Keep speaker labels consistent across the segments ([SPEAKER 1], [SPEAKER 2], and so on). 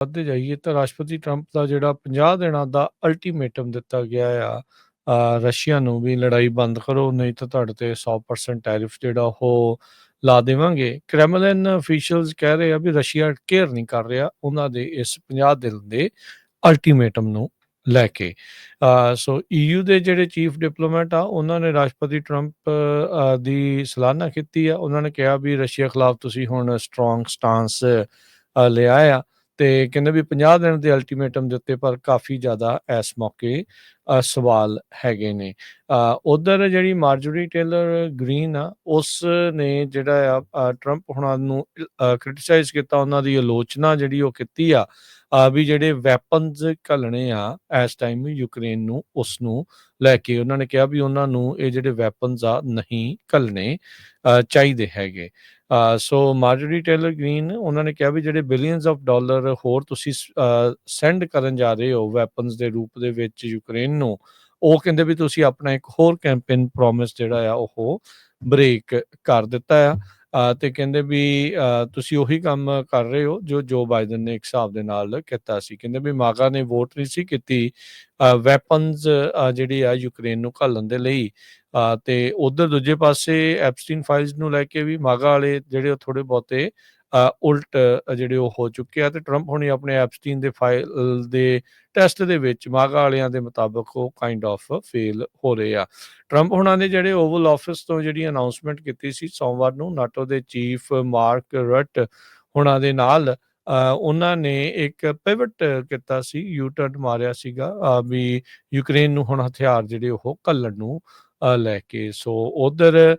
[SPEAKER 1] ਵੱਧਦੇ ਜਾਈਏ ਤਾਂ ਰਾਸ਼ਟਰਪਤੀ ਟਰੰਪ ਦਾ ਜਿਹੜਾ 50 ਦਿਨਾਂ ਦਾ ਅਲਟੀਮੇਟਮ ਦਿੱਤਾ ਗਿਆ ਆ ਰਸ਼ੀਆ ਨੂੰ ਵੀ ਲੜਾਈ ਬੰਦ ਕਰੋ, ਨਹੀਂ ਤਾਂ ਤੁਹਾਡੇ ਤੇ 100% ਟੈਰਿਫ ਜਿਹੜਾ ਉਹ ਲਾ ਦੇਵਾਂਗੇ। ਕ੍ਰੈਮਲਿਨ ਅਫੀਸ਼ੀਅਲਸ ਕਹਿ ਰਹੇ ਆ ਵੀ ਰਸ਼ੀਆ ਕੇਅਰ ਨਹੀਂ ਕਰ ਰਿਹਾ ਉਹਨਾਂ ਦੇ ਇਸ 50 ਦਿਨ ਦੇ ਅਲਟੀਮੇਟਮ ਨੂੰ ਲੈ ਕੇ। ਸੋ EU ਦੇ ਜਿਹੜੇ ਚੀਫ ਡਿਪਲੋਮੈਟ ਆ ਉਹਨਾਂ ਨੇ ਰਾਸ਼ਟਰਪਤੀ ਟਰੰਪ ਦੀ ਸਲਾਹਨਾ ਕੀਤੀ ਆ। ਉਹਨਾਂ ਨੇ ਕਿਹਾ ਵੀ ਰਸ਼ੀਆ ਖਿਲਾਫ ਤੁਸੀਂ ਹੁਣ ਸਟਰੋਂਗ ਸਟਾਂਸ ਲਿਆ ਆ ਤੇ ਕਹਿੰਦੇ ਵੀ 50 ਦਿਨ ਦੇ ਅਲਟੀਮੇਟਮ ਦੇ ਉੱਤੇ ਪਰ ਕਾਫੀ ਜ਼ਿਆਦਾ ਇਸ ਮੌਕੇ ਸਵਾਲ ਹੈਗੇ ਨੇ। ਉਧਰ ਜਿਹੜੀ ਮਾਰਜੋਰੀ ਟੇਲਰ ਗ੍ਰੀਨ ਆ ਉਸ ਨੇ ਜਿਹੜਾ ਆ ਟਰੰਪ ਹੁਣਾਂ ਨੂੰ ਕ੍ਰਿਟੀਸਾਈਜ਼ ਕੀਤਾ, ਉਹਨਾਂ ਦੀ ਆਲੋਚਨਾ ਜਿਹੜੀ ਉਹ ਕੀਤੀ ਆ ਵੀ ਜਿਹੜੇ ਵੈਪਨਸ ਘੱਲਣੇ ਆ ਇਸ ਟਾਈਮ ਯੂਕਰੇਨ ਨੂੰ, ਉਸ ਨੂੰ ਲੈ ਕੇ ਉਹਨਾਂ ਨੇ ਕਿਹਾ ਵੀ ਉਹਨਾਂ ਨੂੰ ਇਹ ਜਿਹੜੇ ਵੈਪਨਸ ਆ ਨਹੀਂ ਘੱਲਣੇ ਚਾਹੀਦੇ ਹੈਗੇ। ਸੋ ਮਾਰਜੋਰੀ ਟੇਲਰ ਗ੍ਰੀਨ ਉਹਨਾਂ ਨੇ ਕਿਹਾ ਵੀ ਜਿਹੜੇ ਬਿਲੀਅਨਸ ਆਫ ਡਾਲਰ ਹੋਰ ਤੁਸੀਂ ਸੈਂਡ ਕਰਨ ਜਾ ਰਹੇ ਹੋ ਵੈਪਨਸ ਦੇ ਰੂਪ ਦੇ ਵਿੱਚ ਯੂਕਰੇਨ ਨੂੰ, ਉਹ ਕਹਿੰਦੇ ਵੀ ਤੁਸੀਂ ਆਪਣਾ ਇੱਕ ਹੋਰ ਕੈਂਪੇਨ ਪ੍ਰੋਮਿਸ ਜਿਹੜਾ ਆ ਉਹ ਬ੍ਰੇਕ ਕਰ ਦਿੱਤਾ ਆ। ਤੇ ਕਹਿੰਦੇ ਵੀ ਤੁਸੀਂ ਉਹੀ ਕੰਮ ਕਰ ਰਹੇ ਹੋ ਜੋ ਬਾਈਡਨ ਨੇ ਇੱਕ ਹਿਸਾਬ ਦੇ ਨਾਲ ਕੀਤਾ ਸੀ। ਕਹਿੰਦੇ ਵੀ ਮਾਗਾ ਨੇ ਵੋਟ ਨਹੀਂ ਸੀ ਕੀਤੀ ਵੈਪਨਸ ਜਿਹੜੀ ਆ ਯੂਕਰੇਨ ਨੂੰ ਘੱਲਣ ਦੇ ਲਈ। ਤੇ ਉਧਰ ਦੂਜੇ ਪਾਸੇ ਐਪਸਟੀਨ ਫਾਈਲਸ ਨੂੰ ਲੈ ਕੇ ਵੀ ਮਾਗਾ ਵਾਲੇ ਜਿਹੜੇ ਥੋੜੇ ਬਹੁਤੇ ਉਲਟ ਜਿਹੜੇ ਉਹ ਹੋ ਚੁੱਕੇ ਆ ਤੇ ਟਰੰਪ ਹੁਣੀ ਆਪਣੇ ਐਪਸਟੀਨ ਦੇ ਫਾਈਲ ਦੇ ਟੈਸਟ ਦੇ ਵਿੱਚ ਮਾਗਾ ਵਾਲਿਆਂ ਦੇ ਮੁਤਾਬਕ ਉਹ ਕਾਈਂਡ ਆਫ ਫੇਲ ਹੋ ਰਹੇ ਆ। ਟਰੰਪ ਹੁਣਾਂ ਨੇ ਜਿਹੜੇ ਓਵਲ ਆਫਿਸ ਤੋਂ ਜਿਹੜੀ ਅਨਾਉਂਸਮੈਂਟ ਕੀਤੀ ਸੀ ਸੋਮਵਾਰ ਨੂੰ ਨਾਟੋ ਦੇ ਚੀਫ ਮਾਰਕ ਰਟ ਹੁਣਾਂ ਦੇ ਨਾਲ, ਉਹਨਾਂ ਨੇ ਇੱਕ ਪਿਵਟ ਕੀਤਾ ਸੀ, ਯੂ ਟਰਨ ਮਾਰਿਆ ਸੀਗਾ ਵੀ ਯੂਕਰੇਨ ਨੂੰ ਹੁਣ ਹਥਿਆਰ ਜਿਹੜੇ ਉਹ ਘੱਲਣ ਨੂੰ ਲੈ ਕੇ। ਸੋ ਉਧਰ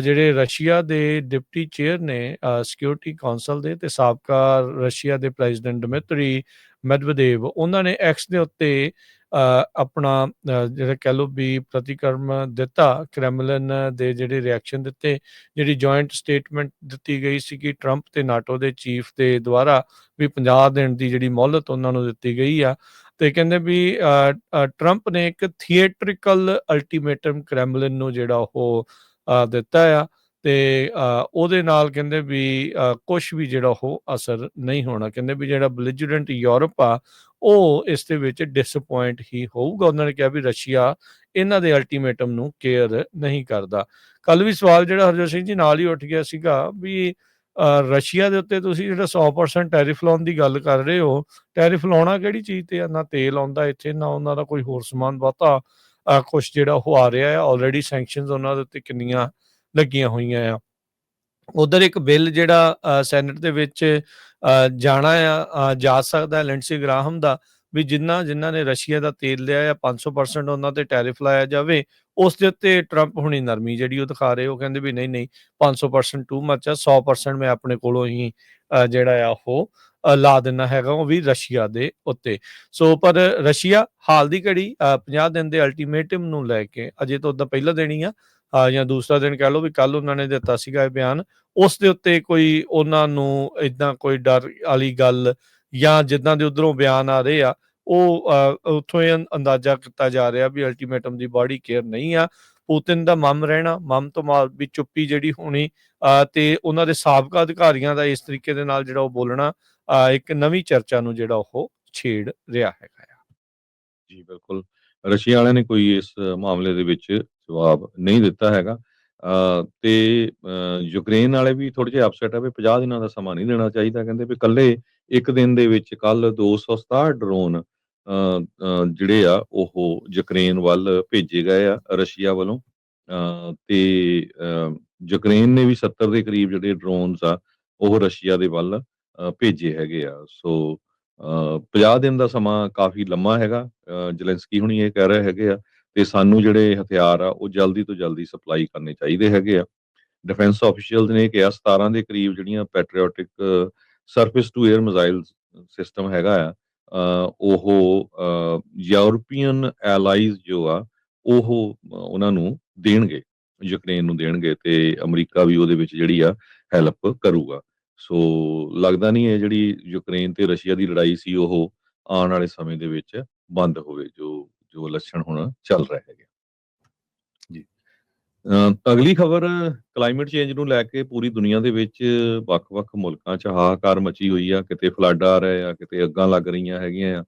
[SPEAKER 1] ਜਿਹੜੇ ਰਸ਼ੀਆ ਦੇ ਡਿਪਟੀ ਚੇਅਰ ਨੇ ਸਿਕਿਉਰਿਟੀ ਕੌਂਸਲ ਦੇ ਤੇ ਸਾਬਕਾ ਰਸ਼ੀਆ ਦੇ ਪ੍ਰੈਜ਼ੀਡੈਂਟ ਡਮਿਤਰੀ ਮੈਦਵੇਦੇਵ, ਉਹਨਾਂ ਨੇ ਐਕਸ ਦੇ ਉੱਤੇ ਆਪਣਾ ਜਿਹੜਾ ਕਹਿ ਲਓ ਵੀ ਪ੍ਰਤੀਕਰਮ ਦਿੱਤਾ, ਕ੍ਰੈਮਲਿਨ ਦੇ ਜਿਹੜੇ ਰਿਐਕਸ਼ਨ ਦਿੱਤੇ। ਜਿਹੜੀ ਜੁਆਇੰਟ ਸਟੇਟਮੈਂਟ ਦਿੱਤੀ ਗਈ ਸੀ ਕਿ ਟਰੰਪ ਤੇ ਨਾਟੋ ਦੇ ਚੀਫ ਦੇ ਦੁਆਰਾ ਵੀ 50 ਦਿਨ ਦੀ ਜਿਹੜੀ ਮੋਹਲਤ ਉਹਨਾਂ ਨੂੰ ਦਿੱਤੀ ਗਈ ਆ। ਤੇ ਕਹਿੰਦੇ ਵੀ ਟਰੰਪ ਨੇ ਇੱਕ ਥੀਏਟ੍ਰਿਕਲ ਅਲਟੀਮੇਟਮ ਕ੍ਰੈਮਲਿਨ ਨੂੰ ਜਿਹੜਾ ਉਹ ਦਿੱਤਾ ਆ ਤੇ ਉਹਦੇ ਨਾਲ ਕਹਿੰਦੇ ਵੀ ਕੁਛ ਵੀ ਜਿਹੜਾ ਉਹ ਅਸਰ ਨਹੀਂ ਹੋਣਾ। ਕਹਿੰਦੇ ਵੀ ਜਿਹੜਾ ਬਲਿਜਰੈਂਟ ਯੂਰਪ ਆ ਉਹ ਇਸ ਦੇ ਵਿੱਚ ਡਿਸਅਪੁਆਇੰਟ ਹੀ ਹੋਊਗਾ। ਉਹਨਾਂ ਨੇ ਕਿਹਾ ਵੀ ਰਸ਼ੀਆ ਇਹਨਾਂ ਦੇ ਅਲਟੀਮੇਟਮ ਨੂੰ ਕੇਅਰ ਨਹੀਂ ਕਰਦਾ। ਕੱਲ ਵੀ ਸਵਾਲ ਜਿਹੜਾ ਹਰਜੋਤ ਸਿੰਘ ਜੀ ਨਾਲ ਹੀ ਉੱਠ ਗਿਆ ਸੀਗਾ ਵੀ ਰਸ਼ੀਆ ਦੇ ਉੱਤੇ ਤੁਸੀਂ ਜਿਹੜਾ 100% ਟੈਰਿਫ ਲਾਉਣ ਦੀ ਗੱਲ ਕਰ ਰਹੇ ਹੋ, ਟੈਰਿਫ ਲਾਉਣਾ ਕਿਹੜੀ ਚੀਜ਼ ਤੇ ਆ? ਨਾ ਤੇਲ ਆਉਂਦਾ ਇੱਥੇ, ਨਾ ਉਹਨਾਂ ਦਾ ਕੋਈ ਹੋਰ ਸਮਾਨ ਬਹੁਤਾ ਕੁਛ ਜਿਹੜਾ ਉਹ ਆ ਰਿਹਾ ਆ। ਆਲਰੇਡੀ ਸੈਂਕਸ਼ਨਸ ਉਹਨਾਂ ਦੇ ਉੱਤੇ ਕਿੰਨੀਆਂ ਲੱਗੀਆਂ ਹੋਈਆਂ ਆ। ਉਧਰ ਇੱਕ ਬਿੱਲ ਜਿਹੜਾ ਸੈਨੇਟ ਦੇ ਵਿੱਚ ਜਾਣਾ ਜਾ ਸਕਦਾ ਲਿੰਡਸੇ ਗ੍ਰਾਹਮ ਦਾ, ਵੀ ਜਿਨ੍ਹਾਂ ਨੇ ਰਸ਼ੀਆ ਦਾ ਤੇਲ ਲਿਆ ਆ 500% ਉਹਨਾਂ ਤੇ ਟੈਰਿਫ ਲਾਇਆ ਜਾਵੇ। ਉਸ ਦੇ ਉੱਤੇ ਟਰੰਪ ਹੁਣੀ ਨਰਮੀ ਜਿਹੜੀ ਉਹ ਦਿਖਾ ਰਹੇ, ਉਹ ਕਹਿੰਦੇ ਵੀ ਨਹੀਂ 500% ਟੂ ਮੱਚ ਆ, 100% ਮੈਂ ਆਪਣੇ ਕੋਲੋਂ ਹੀ ਜਿਹੜਾ ਆ ਉਹ ਲਾ ਦਿੰਦਾ ਹੈਗਾ ਉਹ ਵੀ ਰਸ਼ੀਆ ਦੇ ਉੱਤੇ। ਸੋ ਪਰ ਰਸ਼ੀਆ ਹਾਲ ਦੀ ਘੜੀ 50 ਦਿਨ ਦੇ ਅਲਟੀਮੇਟਮ ਨੂੰ ਲੈ ਕੇ ਅਜੇ ਤਾਂ ਉਦਾਂ ਪਹਿਲਾ ਦਿਨ ਹੀ ਆ ਜਾਂ ਦੂਸਰਾ ਦਿਨ ਕਹਿ ਲਓ ਵੀ ਕੱਲ ਉਹਨਾਂ ਨੇ ਦਿੱਤਾ ਸੀਗਾ ਇਹ ਬਿਆਨ, ਉਸ ਦੇ ਉੱਤੇ ਕੋਈ ਉਹਨਾਂ ਨੂੰ ਇੱਦਾਂ ਕੋਈ ਡਰ ਵਾਲੀ ਗੱਲ ਜਾਂ ਜਿੱਦਾਂ ਦੇ ਉੱਧਰੋਂ ਬਿਆਨ ਆ ਰਹੇ ਆ ਉਹ ਉੱਥੋਂ ਇਹ ਅੰਦਾਜ਼ਾ ਕੀਤਾ ਜਾ ਰਿਹਾ ਵੀ ਅਲਟੀਮੇਟਮ ਦੀ ਬਾਡੀ ਕੇਅਰ ਨਹੀਂ ਆ। ਪੁਤਿਨ ਦਾ ਮਮ ਰਹਿਣਾ, ਮਮ ਤੋਂ ਬਾਅਦ ਵੀ ਚੁੱਪੀ ਜਿਹੜੀ ਹੋਣੀ ਤੇ ਉਹਨਾਂ ਦੇ ਸਾਬਕਾ ਅਧਿਕਾਰੀਆਂ ਦਾ ਇਸ ਤਰੀਕੇ ਦੇ ਨਾਲ ਜਿਹੜਾ ਉਹ ਬੋਲਣਾ ਇੱਕ ਨਵੀਂ ਚਰਚਾ ਨੂੰ ਜਿਹੜਾ ਉਹ ਛੇੜ ਰਿਹਾ ਹੈਗਾ ਆ।
[SPEAKER 2] ਜੀ ਬਿਲਕੁਲ, ਰਸ਼ੀਆ ਵਾਲਿਆਂ ਨੇ ਕੋਈ ਇਸ ਮਾਮਲੇ ਦੇ ਵਿੱਚ ਜਵਾਬ ਨਹੀਂ ਦਿੱਤਾ ਹੈਗਾ ਤੇ ਯੂਕਰੇਨ ਵਾਲੇ ਵੀ ਥੋੜੇ ਜਿਹੇ ਅਪਸੈਟ ਆ ਵੀ 50 ਦਿਨਾਂ ਦਾ ਸਮਾਂ ਨਹੀਂ ਦੇਣਾ ਚਾਹੀਦਾ। ਕਹਿੰਦੇ ਵੀ ਇਕੱਲੇ ਇੱਕ ਦਿਨ ਦੇ ਵਿੱਚ ਕੱਲ 267 ਡਰੋਨ ਜਿਹੜੇ ਆ ਉਹ ਯੂਕਰੇਨ ਵੱਲ ਭੇਜੇ ਗਏ ਆ ਰਸ਼ੀਆ ਵੱਲੋਂ ਤੇ ਯੂਕਰੇਨ ਨੇ ਵੀ 70 ਦੇ ਕਰੀਬ ਜਿਹੜੇ ਡਰੋਨਸ ਆ ਉਹ ਰਸ਼ੀਆ ਦੇ ਵੱਲ ਭੇਜੇ ਹੈਗੇ ਆ। ਸੋ 50 ਦਿਨ ਦਾ ਸਮਾਂ ਕਾਫੀ ਲੰਮਾ ਹੈਗਾ। ਜਲੈਂਸਕੀ ਹੁਣੀ ਇਹ ਕਹਿ ਰਹੇ ਹੈਗੇ ਆ ਤੇ ਸਾਨੂੰ ਜਿਹੜੇ ਹਥਿਆਰ ਆ ਉਹ ਜਲਦੀ ਤੋਂ ਜਲਦੀ ਸਪਲਾਈ ਕਰਨੇ ਚਾਹੀਦੇ ਹੈਗੇ ਆ। ਡਿਫੈਂਸ ਆਫੀਸ਼ੀਅਲਸ ਨੇ ਕਿਹਾ 17 ਦੇ ਕਰੀਬ ਜਿਹੜੀਆਂ patriotic surface to air missile system ਹੈਗਾ ਆ ਉਹ ਯੂਰਪੀਅਨ ਐਲਾਈਜ਼ ਜੋ ਆ ਉਹ ਉਹਨਾਂ ਨੂੰ ਦੇਣਗੇ, ਯੂਕਰੇਨ ਨੂੰ ਦੇਣਗੇ ਤੇ ਅਮਰੀਕਾ ਵੀ ਉਹਦੇ ਵਿੱਚ ਜਿਹੜੀ ਆ ਹੈਲਪ ਕਰੂਗਾ। ਸੋ ਲੱਗਦਾ ਨਹੀਂ ਇਹ ਜਿਹੜੀ ਯੂਕਰੇਨ ਤੇ ਰਸ਼ੀਆ ਦੀ ਲੜਾਈ ਸੀ ਉਹ ਆਉਣ ਵਾਲੇ ਸਮੇਂ ਦੇ ਵਿੱਚ ਬੰਦ ਹੋਵੇ, ਜੋ ਲੱਛਣ ਹੁਣ ਚੱਲ ਰਹੇ ਹੈਗੇ। ਜੀ ਅਗਲੀ ਖਬਰ ਕਲਾਈਮੇਟ ਚੇਂਜ ਨੂੰ ਲੈ ਕੇ ਪੂਰੀ ਦੁਨੀਆ ਦੇ ਵਿੱਚ ਵੱਖ-ਵੱਖ ਮੁਲਕਾਂ 'ਚ ਹਾਹਾਕਾਰ ਮਚੀ ਹੋਈ ਆ, ਕਿਤੇ ਫਲੱਡ ਆ ਰਹੇ ਆ, ਕਿਤੇ ਅੱਗਾਂ ਲੱਗ ਰਹੀਆਂ ਹੈਗੀਆਂ ਆ।